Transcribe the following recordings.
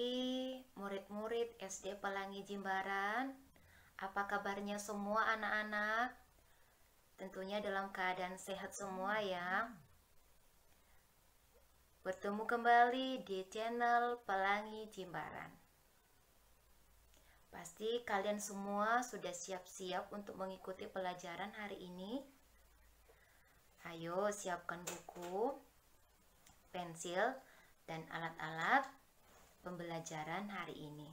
pagi murid-murid SD Pelangi Jimbaran. Apa kabarnya semua anak-anak? Tentunya dalam keadaan sehat semua ya. Bertemu kembali di channel Pelangi Jimbaran. Pasti kalian semua sudah siap-siap untuk mengikuti pelajaran hari ini. Ayo siapkan buku, pensil, dan alat-alat pembelajaran hari ini.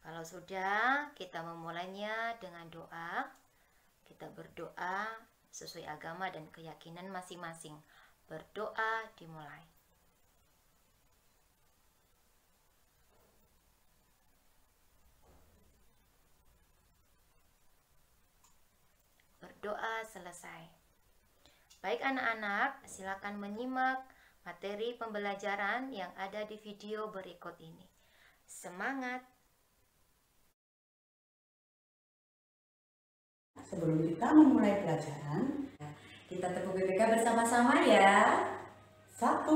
Kalau sudah, kita memulainya dengan doa. Kita berdoa sesuai agama dan keyakinan masing-masing. Berdoa dimulai. Berdoa selesai. Baik anak-anak, silakan menyimak materi pembelajaran yang ada di video berikut ini. Semangat! Sebelum kita memulai pelajaran, kita tepuk BPK bersama-sama ya. 1,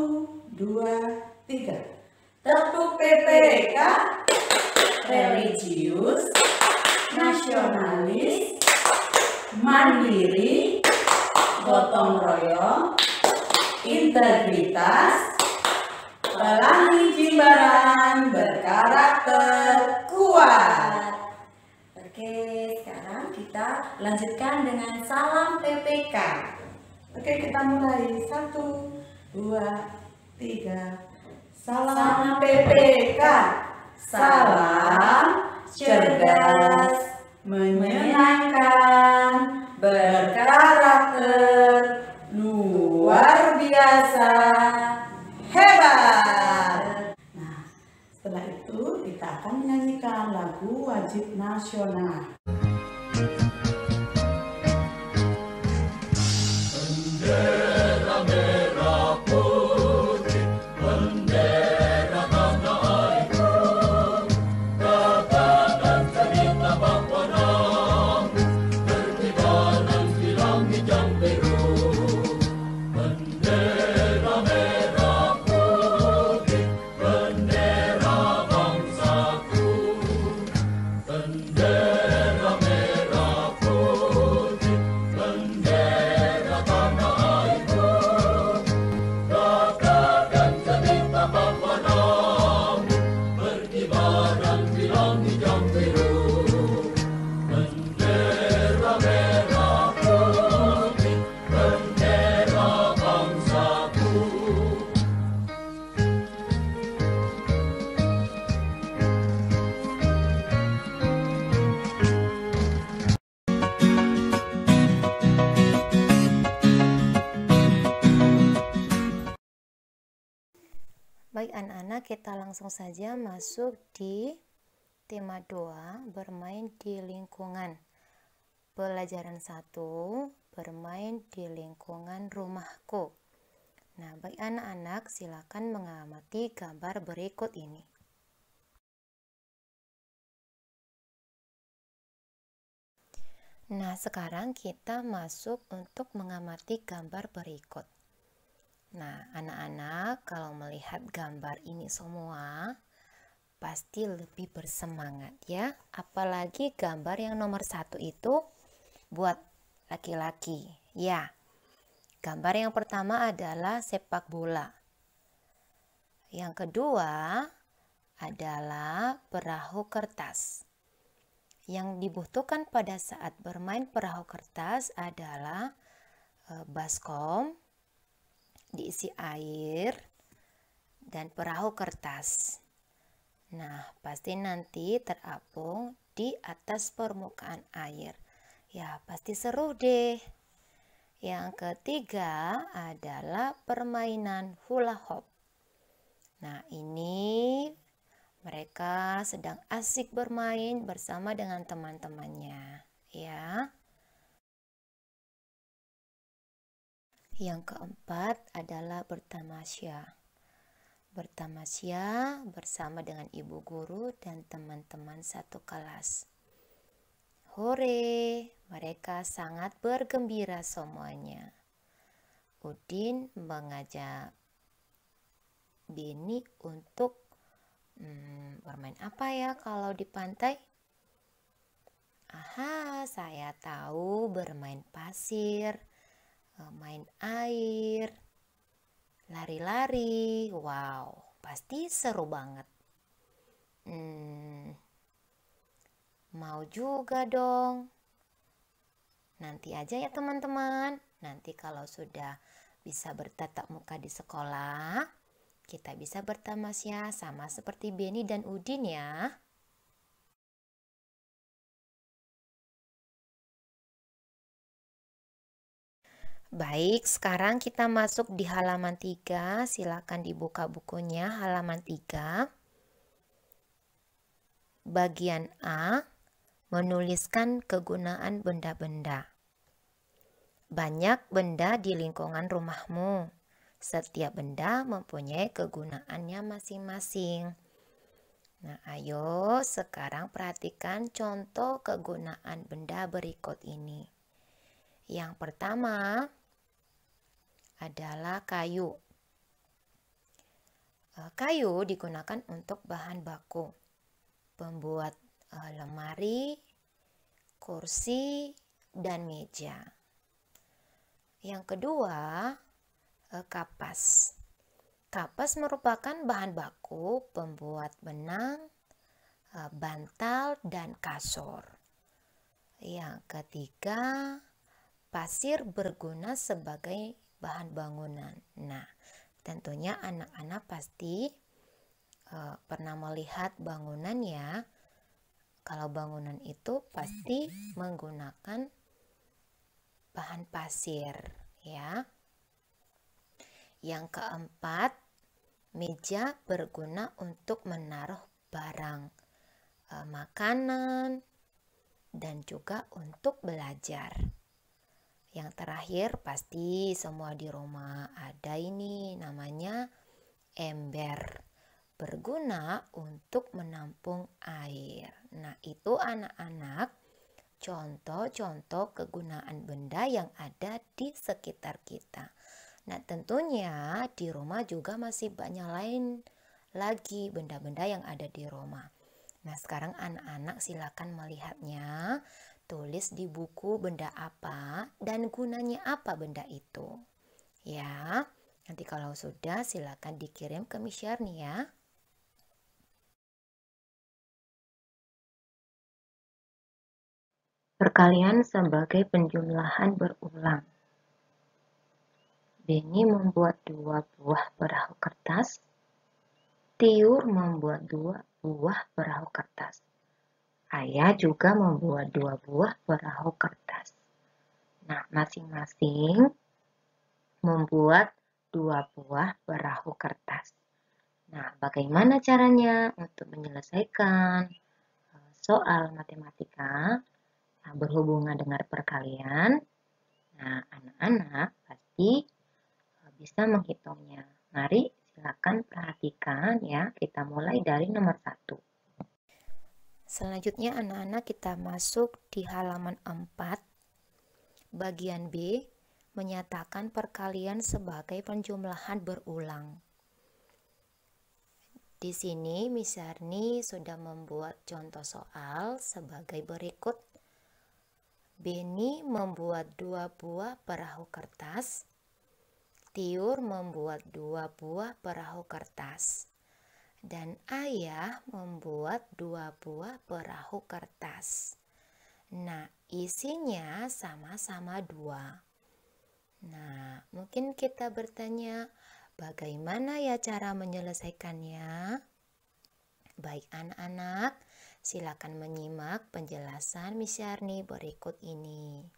2, 3. Tepuk BPK, religius, nasionalis, mandiri, gotong royong, integritas, Pelangi Jimbaran berkarakter kuat. Oke, sekarang kita lanjutkan dengan salam PPK. Oke, kita mulai. 1, 2, 3. Salam PPK, salam cerdas, menyenangkan, berkarakter, luar biasa, hebat. Nah, setelah itu kita akan menyanyikan lagu wajib nasional. Baik anak-anak, kita langsung saja masuk di tema 2, bermain di lingkungan. Pelajaran 1, bermain di lingkungan rumahku. Nah, baik anak-anak, silakan mengamati gambar berikut ini. Nah, sekarang kita masuk untuk mengamati gambar berikut. Nah, anak-anak kalau melihat gambar ini semua pasti lebih bersemangat ya. Apalagi gambar yang nomor 1 itu buat laki-laki ya. Gambar yang pertama adalah sepak bola. Yang kedua adalah perahu kertas. Yang dibutuhkan pada saat bermain perahu kertas adalah baskom, diisi air, dan perahu kertas. Nah, pasti nanti terapung di atas permukaan air. Ya, pasti seru deh. Yang ketiga adalah permainan hula hoop. Nah, ini mereka sedang asik bermain bersama dengan teman-temannya, ya. Yang keempat adalah bertamasya. Bertamasya bersama dengan ibu guru dan teman-teman satu kelas. Hore, mereka sangat bergembira semuanya. Udin mengajak Beni untuk bermain apa ya kalau di pantai? Aha, saya tahu, bermain pasir, main air, lari-lari. Wow, pasti seru banget. Mau juga dong. Nanti aja ya teman-teman. Nanti kalau sudah bisa bertatap muka di sekolah, kita bisa bertamasya sama seperti Beni dan Udin ya. Baik, sekarang kita masuk di halaman 3. Silakan dibuka bukunya, halaman 3. Bagian A, menuliskan kegunaan benda-benda. Banyak benda di lingkungan rumahmu. Setiap benda mempunyai kegunaannya masing-masing. Nah, ayo sekarang perhatikan contoh kegunaan benda berikut ini. Yang pertama adalah kayu. Kayu digunakan untuk bahan baku, pembuat lemari, kursi, dan meja. Yang kedua, kapas. Kapas merupakan bahan baku pembuat benang, bantal, dan kasur. Yang ketiga, pasir berguna sebagai bahan bangunan. Nah, tentunya anak-anak pasti pernah melihat bangunan ya. Kalau bangunan itu pasti menggunakan bahan pasir ya. Yang keempat, meja berguna untuk menaruh barang, makanan, dan juga untuk belajar. Yang terakhir, pasti semua di rumah ada ini namanya ember, berguna untuk menampung air. Nah, itu anak-anak contoh-contoh kegunaan benda yang ada di sekitar kita. Nah, tentunya di rumah juga masih banyak lain lagi benda-benda yang ada di rumah. Nah, sekarang anak-anak silakan melihatnya. Tulis di buku benda apa dan gunanya apa benda itu. Ya, nanti kalau sudah silakan dikirim ke Miss Yarni ya. Perkalian sebagai penjumlahan berulang. Beni membuat 2 buah perahu kertas. Tiur membuat 2 buah perahu kertas. Ayah juga membuat 2 buah perahu kertas. Nah, masing-masing membuat 2 buah perahu kertas. Nah, bagaimana caranya untuk menyelesaikan soal matematika berhubungan dengan perkalian? Nah, anak-anak pasti bisa menghitungnya. Mari silakan perhatikan ya. Kita mulai dari nomor 1. Selanjutnya anak-anak kita masuk di halaman 4. Bagian B, menyatakan perkalian sebagai penjumlahan berulang. Di sini Miss Yarni sudah membuat contoh soal sebagai berikut. Beni membuat 2 buah perahu kertas. Tiur membuat 2 buah perahu kertas. Dan ayah membuat 2 buah perahu kertas. Nah, isinya sama-sama 2. Nah, mungkin kita bertanya, bagaimana ya cara menyelesaikannya? Baik anak-anak, silakan menyimak penjelasan Miss Yarni berikut ini.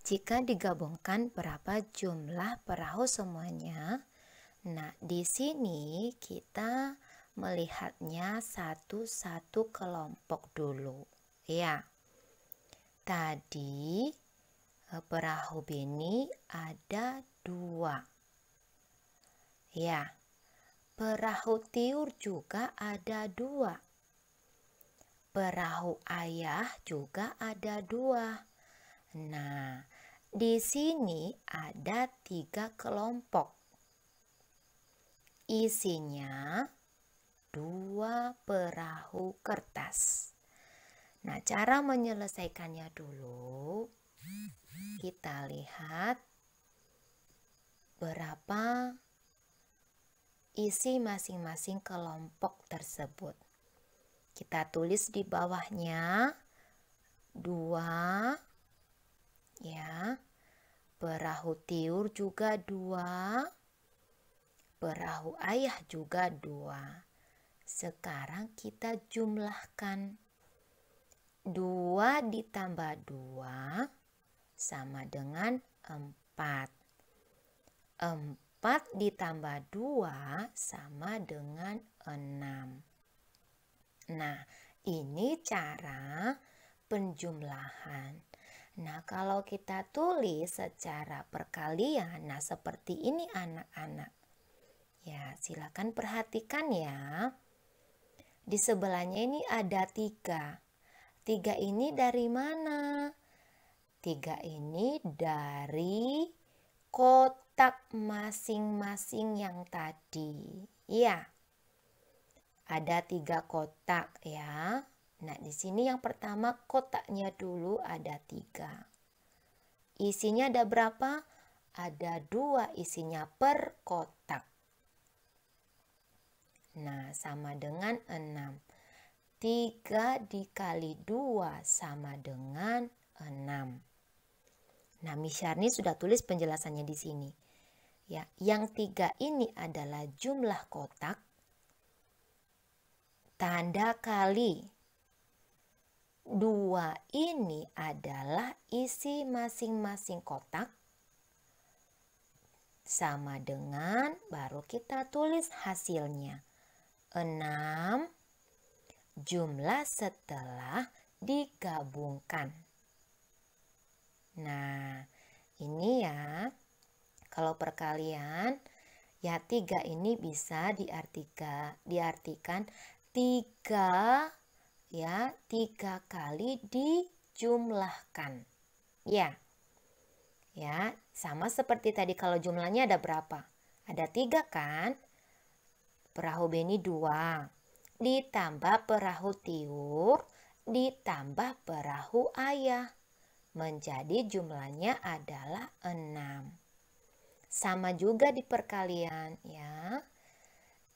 Jika digabungkan berapa jumlah perahu semuanya? Nah, di sini kita melihatnya satu-satu kelompok dulu. Ya, tadi perahu Beni ada 2. Ya, perahu Tiur juga ada 2. Perahu ayah juga ada 2. Nah, Di sini ada 3 kelompok. Isinya 2 perahu kertas. Nah, cara menyelesaikannya dulu. Kita lihat berapa isi masing-masing kelompok tersebut. Kita tulis di bawahnya 2, ya. Perahu tiur juga 2. Perahu ayah juga 2. Sekarang kita jumlahkan. 2 ditambah 2 sama dengan 4. 4 ditambah 2 sama dengan 6. Nah, ini cara penjumlahan. Nah, kalau kita tulis secara perkalian, nah seperti ini anak-anak. Ya, silakan perhatikan ya. Di sebelahnya ini ada 3. 3 ini dari mana? 3 ini dari kotak masing-masing yang tadi. Ya, ada 3 kotak ya. Nah, di sini yang pertama kotaknya dulu ada 3. Isinya ada berapa? Ada 2 isinya per kotak. Nah, sama dengan 6. 3 dikali 2 sama dengan 6. Nah, Miss Syarni sudah tulis penjelasannya di sini. Ya, yang 3 ini adalah jumlah kotak. Tanda kali. 2 ini adalah isi masing-masing kotak. Sama dengan, baru kita tulis hasilnya. 6 jumlah setelah digabungkan. Nah, ini ya, kalau perkalian, ya 3 ini bisa diartikan 3 ya, 3 kali dijumlahkan. Ya. Ya, sama seperti tadi kalau jumlahnya ada berapa? Ada 3 kan? Perahu Beni 2. Ditambah perahu tiur, ditambah perahu ayah. Menjadi jumlahnya adalah 6. Sama juga di perkalian ya.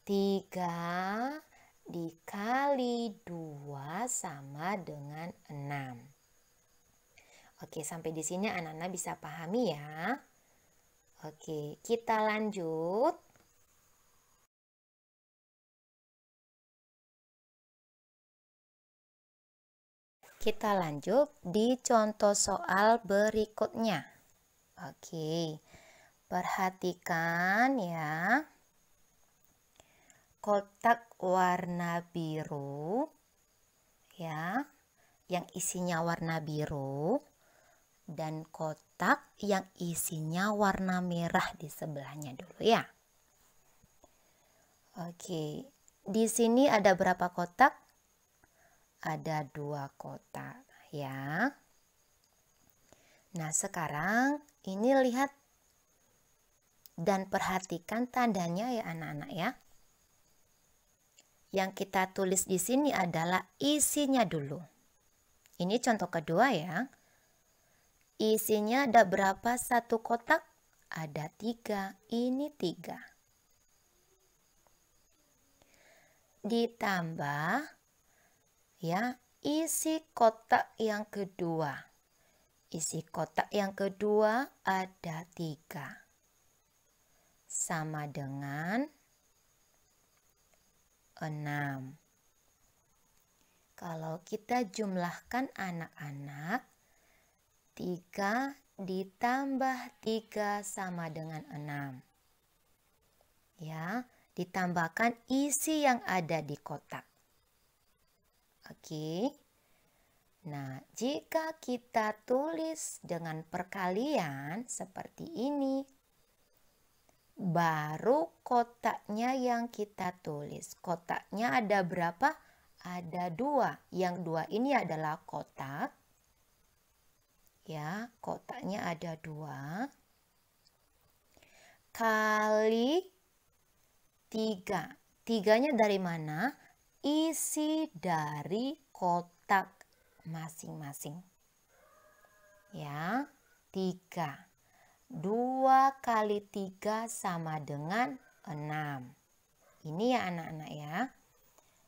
3 dikali 2 sama dengan 6. Oke, sampai di sini anak-anak bisa pahami ya. Oke, kita lanjut. Kita lanjut di contoh soal berikutnya. Oke, perhatikan ya. Kotak warna biru ya, yang isinya warna biru, dan kotak yang isinya warna merah di sebelahnya dulu ya. Oke, di sini ada berapa kotak? Ada 2 kotak ya. Nah, sekarang ini lihat dan perhatikan tandanya ya anak-anak ya. Yang kita tulis di sini adalah isinya dulu. Ini contoh kedua ya. Isinya ada berapa satu kotak? Ada 3. Ini 3. Ditambah ya, isi kotak yang kedua. Isi kotak yang kedua ada 3. Sama dengan 6. Kalau kita jumlahkan anak-anak, 3 ditambah 3 sama dengan 6. Ya, ditambahkan isi yang ada di kotak. Oke. Nah, jika kita tulis dengan perkalian seperti ini, baru kotaknya yang kita tulis. Kotaknya ada berapa? Ada 2. Yang 2 ini adalah kotak ya, kotaknya ada 2 kali 3. 3-nya dari mana? Isi dari kotak masing-masing. Ya, 3. 2 kali 3 sama dengan 6. Ini ya anak-anak ya.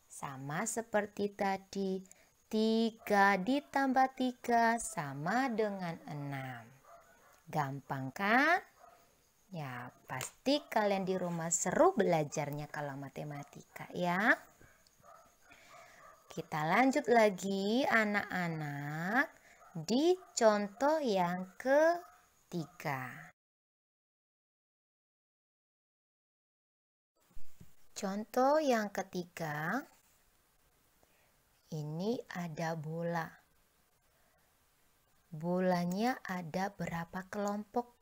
Sama seperti tadi. 3 ditambah 3 sama dengan 6. Gampang kan? Ya, pasti kalian di rumah seru belajarnya kalau matematika ya. Kita lanjut lagi anak-anak di contoh yang ketiga. Contoh yang ketiga, ini ada bola. Bolanya ada berapa kelompok?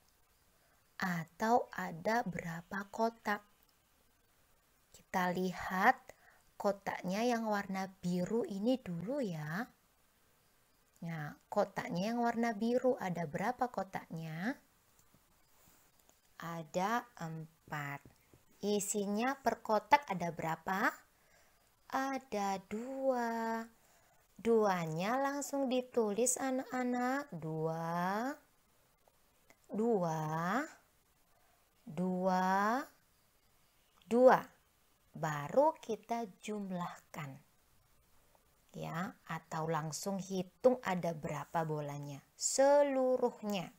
Atau ada berapa kotak? Kita lihat kotaknya yang warna biru ini dulu ya. Nah, kotaknya yang warna biru ada berapa kotaknya? Ada 4. Isinya per kotak ada berapa? Ada 2. 2-nya langsung ditulis anak-anak. 2. 2. Baru kita jumlahkan. Ya, atau langsung hitung ada berapa bolanya. Seluruhnya.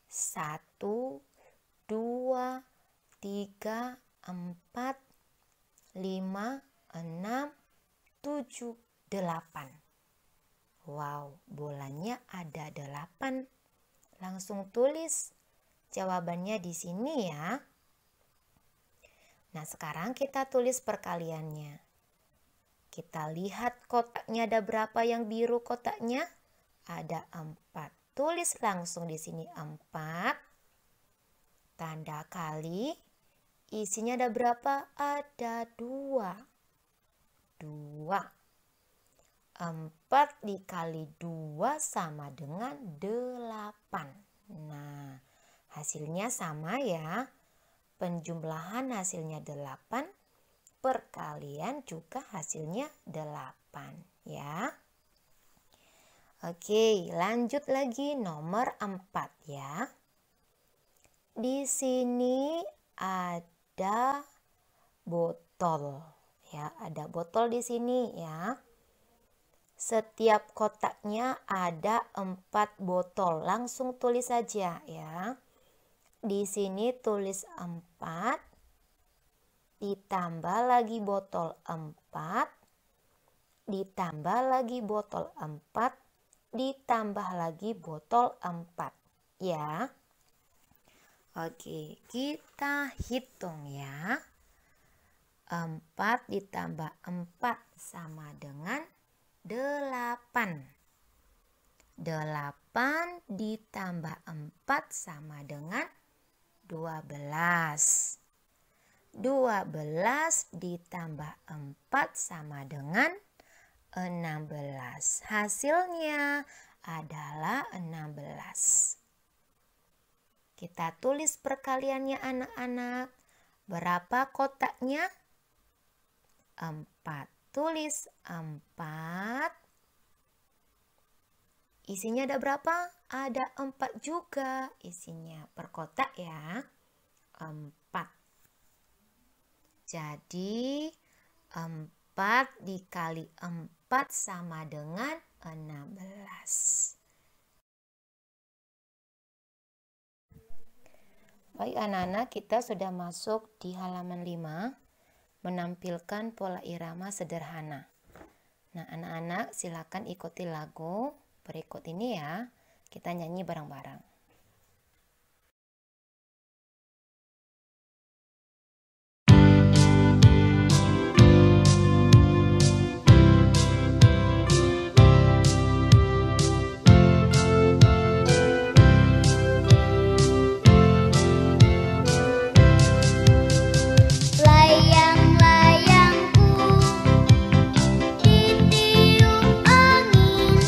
1, 2, 3, 4, 5, 6, 7, 8. Wow, bolanya ada 8. Langsung tulis jawabannya di sini ya. Nah, sekarang kita tulis perkaliannya. Kita lihat kotaknya ada berapa yang biru kotaknya? Ada 4. Tulis langsung di sini 4. Tanda kali. Isinya ada berapa? Ada 2. 4 dikali 2 sama dengan 8. Nah, hasilnya sama ya. Penjumlahan hasilnya 8, perkalian juga hasilnya 8 ya. Oke, lanjut lagi nomor 4 ya. Di sini ada botol ya, ada botol di sini ya. Setiap kotaknya ada 4 botol. Langsung tulis saja ya. Di sini tulis 4, ditambah lagi botol 4, ditambah lagi botol 4, ditambah lagi botol 4 ya. Oke, kita hitung ya. 4 ditambah 4 sama dengan 8. 8 ditambah 4 sama dengan 12. 12 ditambah 4 sama dengan 16. Hasilnya adalah 16. Kita tulis perkaliannya anak-anak. Berapa kotaknya? 4. Tulis 4. Isinya ada berapa? Ada 4 juga isinya per kotak ya. 4. Jadi 4 dikali 4 sama dengan 16. Baik anak-anak, kita sudah masuk di halaman 5, menampilkan pola irama sederhana. Nah anak-anak silakan ikuti lagu berikut ini ya. Kita nyanyi bareng-bareng. Layang-layangku ditiup angin,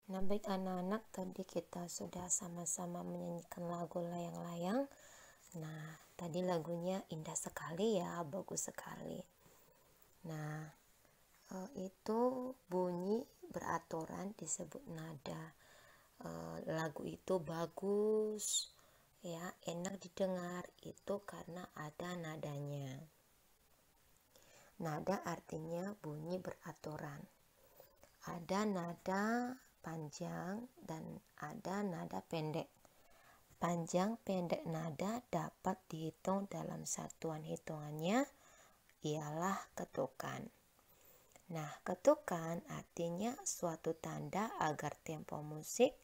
Nah, baik anak-anak, tadi kita sudah sama-sama menyanyikan lagu layang-layang. Nah, tadi lagunya indah sekali ya, bagus sekali. Nah, itu bunyi beraturan disebut nada. Lagu itu bagus ya, enak didengar itu karena ada nadanya. Nada artinya bunyi beraturan. Ada nada panjang dan ada nada pendek. Panjang pendek nada dapat dihitung dalam satuan hitungannya ialah ketukan. Nah, ketukan artinya suatu tanda agar tempo musik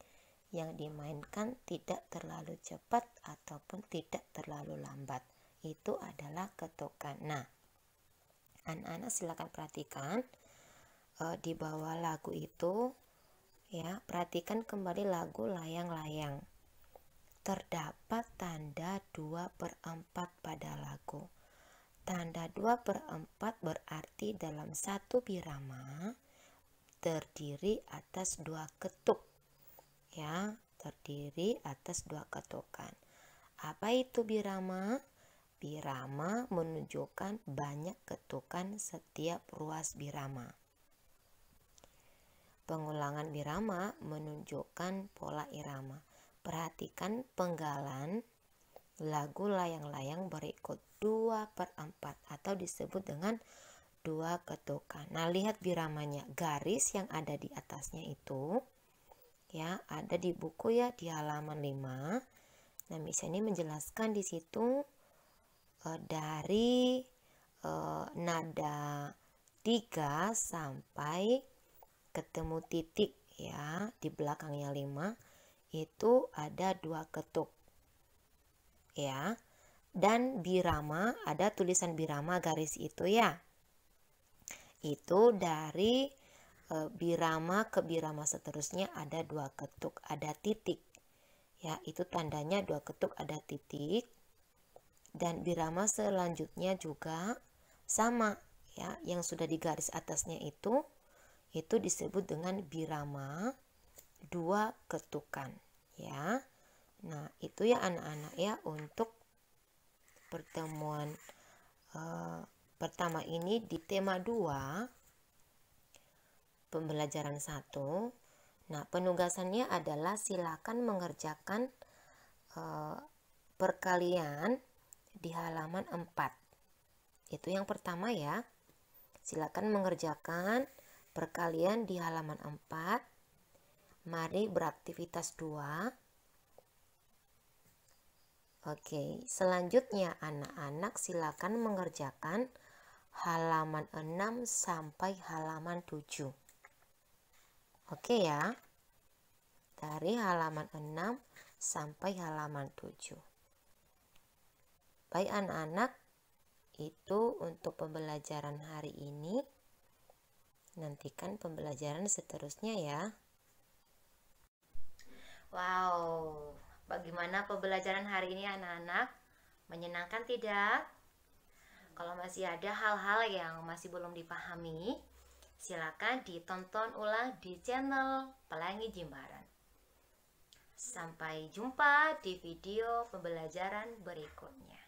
yang dimainkan tidak terlalu cepat ataupun tidak terlalu lambat. Itu adalah ketukan. Nah, anak-anak silakan perhatikan di bawah lagu itu ya, perhatikan kembali lagu layang-layang. Terdapat tanda 2/4 pada lagu. Tanda 2/4 berarti dalam satu birama terdiri atas 2 ketuk. Ya, terdiri atas 2 ketukan. Apa itu birama? Birama menunjukkan banyak ketukan setiap ruas birama. Pengulangan birama menunjukkan pola irama. Perhatikan penggalan lagu layang-layang berikut 2/4 atau disebut dengan 2 ketukan. Nah, lihat biramanya, garis yang ada di atasnya itu ya, ada di buku ya, di halaman 5. Nah, misalnya menjelaskan di situ dari nada 3 sampai ketemu titik ya, di belakangnya 5 itu ada 2 ketuk ya. Dan birama, ada tulisan birama garis itu ya, itu dari birama ke birama seterusnya ada 2 ketuk, ada titik ya, itu tandanya 2 ketuk ada titik. Dan birama selanjutnya juga sama ya, yang sudah di garis atasnya itu disebut dengan birama 2 ketukan ya. Nah, itu ya anak-anak ya, untuk pertemuan pertama ini di tema 2 pembelajaran 1. Nah, penugasannya adalah silakan mengerjakan perkalian di halaman 4. Itu yang pertama ya. Silakan mengerjakan perkalian di halaman 4. Mari beraktivitas 2. Oke, selanjutnya anak-anak silakan mengerjakan halaman 6 sampai halaman 7. Oke ya. Dari halaman 6 sampai halaman 7. Baik anak-anak, itu untuk pembelajaran hari ini. Nantikan pembelajaran seterusnya ya. Wow, bagaimana pembelajaran hari ini anak-anak? Menyenangkan tidak? Kalau masih ada hal-hal yang masih belum dipahami, silakan ditonton ulang di channel Pelangi Jimbaran. Sampai jumpa di video pembelajaran berikutnya.